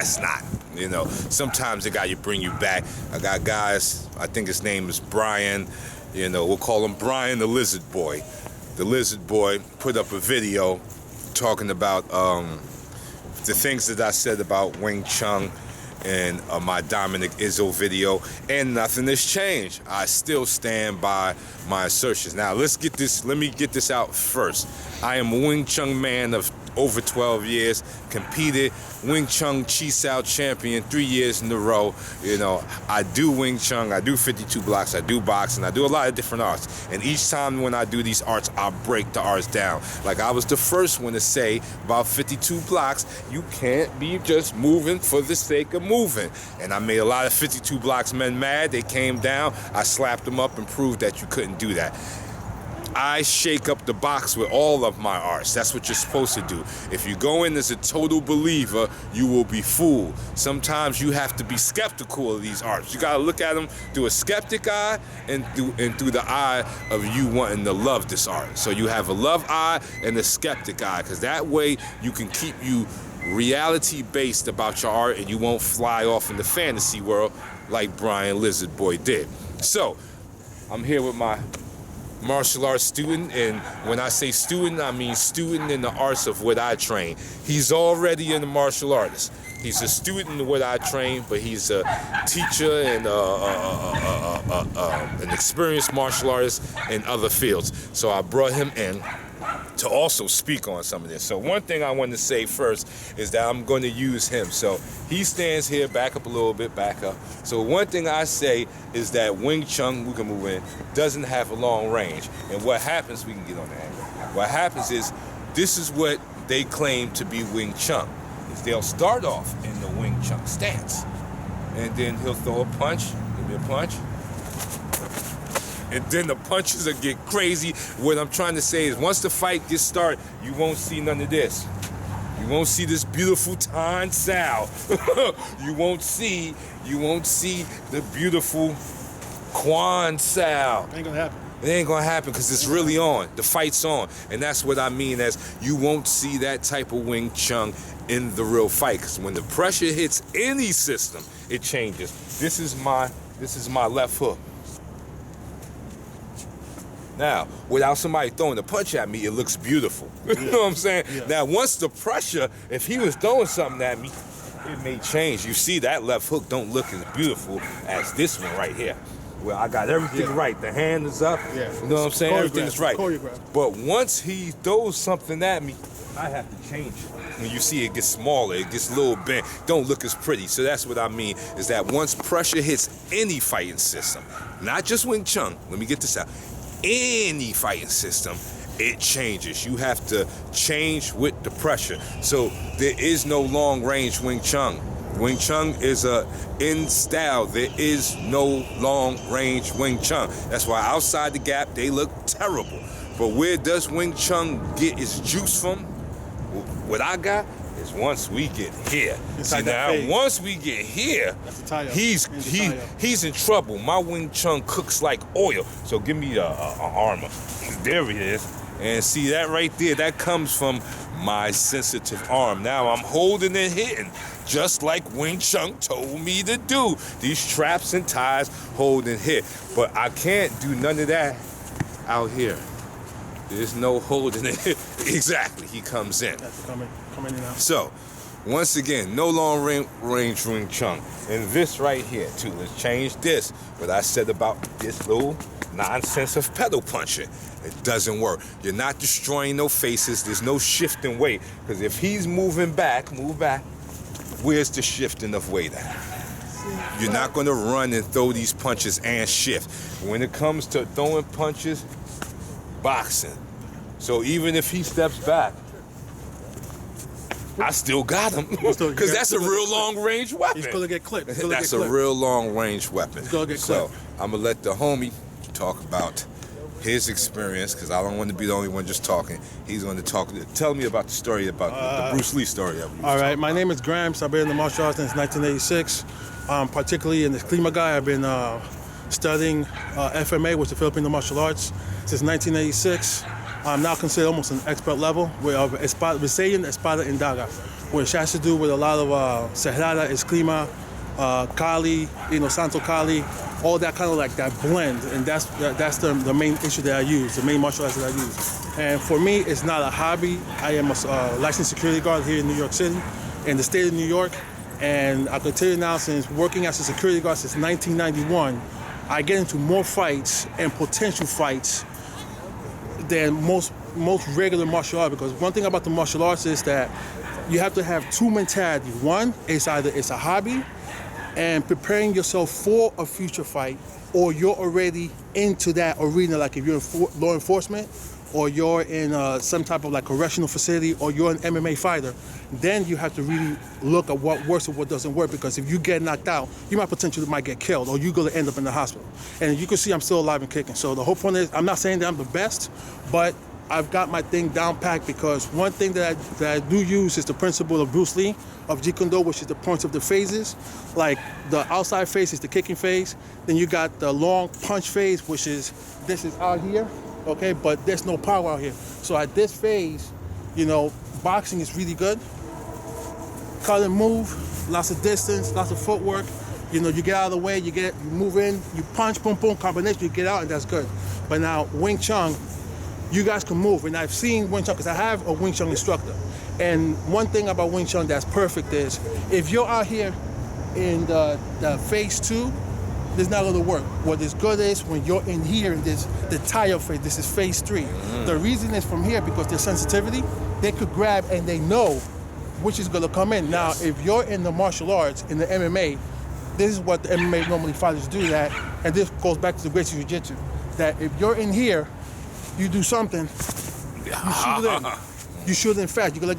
That's not. You know, sometimes they got to bring you back. I got guys, I think his name is Brian, you know, we'll call him Brian the Lizard Boy. The Lizard Boy put up a video talking about the things that I said about Wing Chun in my Dominic Izzo video, and nothing has changed. I still stand by my assertions. Now, let me get this out first. I am a Wing Chun man of over 12 years, competed Wing Chun Chi Sao champion 3 years in a row. You know, I do Wing Chun, I do 52 blocks, I do boxing, I do a lot of different arts. And each time when I do these arts, I break the arts down. Like I was the first one to say about 52 blocks, you can't be just moving for the sake of moving. And I made a lot of 52 blocks men mad. They came down, I slapped them up and proved that you couldn't do that. I shake up the box with all of my arts. That's what you're supposed to do. If you go in as a total believer, you will be fooled. Sometimes you have to be skeptical of these arts. You got to look at them through a skeptic eye and through the eye of you wanting to love this art. So you have a love eye and a skeptic eye, because that way you can keep you reality-based about your art and you won't fly off in the fantasy world like Brian Lizard Boy did. So, I'm here with my martial arts student, and when I say student, I mean student in the arts of what I train. He's already a martial artist. He's a student in what I train, but he's a teacher and an experienced martial artist in other fields. So I brought him in to also speak on some of this. So one thing I want to say first is that I'm going to use him. So he stands here, back up a little bit, back up. So one thing I say is that Wing Chun, we can move in, doesn't have a long range. And what happens, we can get on the angle. What happens is, this is what they claim to be Wing Chun, is they'll start off in the Wing Chun stance. And then he'll throw a punch, give me a punch. And then the punches will get crazy. What I'm trying to say is, once the fight gets started, you won't see none of this. You won't see this beautiful Tan Sao. You won't see the beautiful Quan Sao. Ain't gonna happen. It ain't gonna happen because it's really on. The fight's on. And that's what I mean as you won't see that type of Wing Chun in the real fight. Because when the pressure hits any system, it changes. This is my left hook. Now, without somebody throwing a punch at me, it looks beautiful. You know what I'm saying? Yeah. Now, once the pressure, if he was throwing something at me, it may change. You see, that left hook don't look as beautiful as this one right here. Well, I got everything right. The hand is up. Yeah. You know what I'm saying? Everything is right. Choreograph. But once he throws something at me, I have to change it. When you see it gets smaller, it gets a little bent, don't look as pretty. So that's what I mean, is that once pressure hits any fighting system, not just Wing Chun, let me get this out, any fighting system, it changes. You have to change with the pressure. So there is no long range Wing Chun. Wing Chun is in style. There is no long range Wing Chun. That's why outside the gap they look terrible. But where does Wing Chun get its juice from? What I got is once we get here. See now, once we get here, he's in trouble. My Wing Chun cooks like oil. So give me a armor. There it is. And see that right there, that comes from my sensitive arm. Now I'm holding and hitting, just like Wing Chun told me to do. These traps and ties, hold and hit. But I can't do none of that out here. There's no holding it. Exactly, he comes in. That's coming in now. So, once again, no long range Wing Chun. And this right here, too. Let's change this. What I said about this little nonsense of pedal punching. It doesn't work. You're not destroying no faces. There's no shifting weight. Because if he's moving back, move back, where's the shifting of weight at? You're not going to run and throw these punches and shift. When it comes to throwing punches, boxing. So even if he steps back, I still got him. Because that's a real long range weapon. He's going to get clipped. That's a real long range weapon. He's going to get clipped. So I'm going to let the homie talk about his experience, because I don't want to be the only one just talking. He's going to talk. Tell me about the story, about the Bruce Lee story. All right, my name is Grams. I've been in the martial arts since 1986. Particularly in the Klima guy, I've been studying FMA, which is the Filipino martial arts, since 1986. I'm now considered almost an expert level, where Brazilian Espada Indaga, which has to do with a lot of Serrada, Eskrima, Kali, Santo Kali, all that kind of like that blend, and that's the main issue that I use, the main martial arts that I use. And for me, it's not a hobby. I am a licensed security guard here in New York City, in the state of New York, and I can tell you now, since working as a security guard since 1991, I get into more fights and potential fights than most regular martial arts, because one thing about the martial arts is that you have to have two mentalities. One is either it's a hobby and preparing yourself for a future fight, or you're already into that arena, like if you're in law enforcement, or you're in some type of like correctional facility, or you're an MMA fighter. Then you have to really look at what works and what doesn't work, because if you get knocked out, you might potentially get killed, or you're gonna end up in the hospital. And you can see I'm still alive and kicking. So the whole point is, I'm not saying that I'm the best, but I've got my thing down packed, because one thing that I do use is the principle of Bruce Lee, of Jeet Kune Do, which is the points of the phases. Like the outside phase is the kicking phase. Then you got the long punch phase, which is, this is out here, okay? But there's no power out here. So at this phase, boxing is really good. Cut and move, lots of distance, lots of footwork. You get out of the way, you move in, you punch, boom, boom, combination, you get out, and that's good. But now Wing Chun, you guys can move. And I've seen Wing Chun, because I have a Wing Chun instructor. And one thing about Wing Chun that's perfect is, if you're out here in the phase 2, this is not going to work. What is good is when you're in here, in the tire phase, this is phase 3. The reason is from here, because their sensitivity, they could grab and they know which is going to come in. Now, if you're in the martial arts, in the MMA, this is what the MMA normally fighters do, that, and this goes back to the Gracie Jiu-Jitsu, that if you're in here, you do something, you shoot it in. You shoot it in fast. You're going to get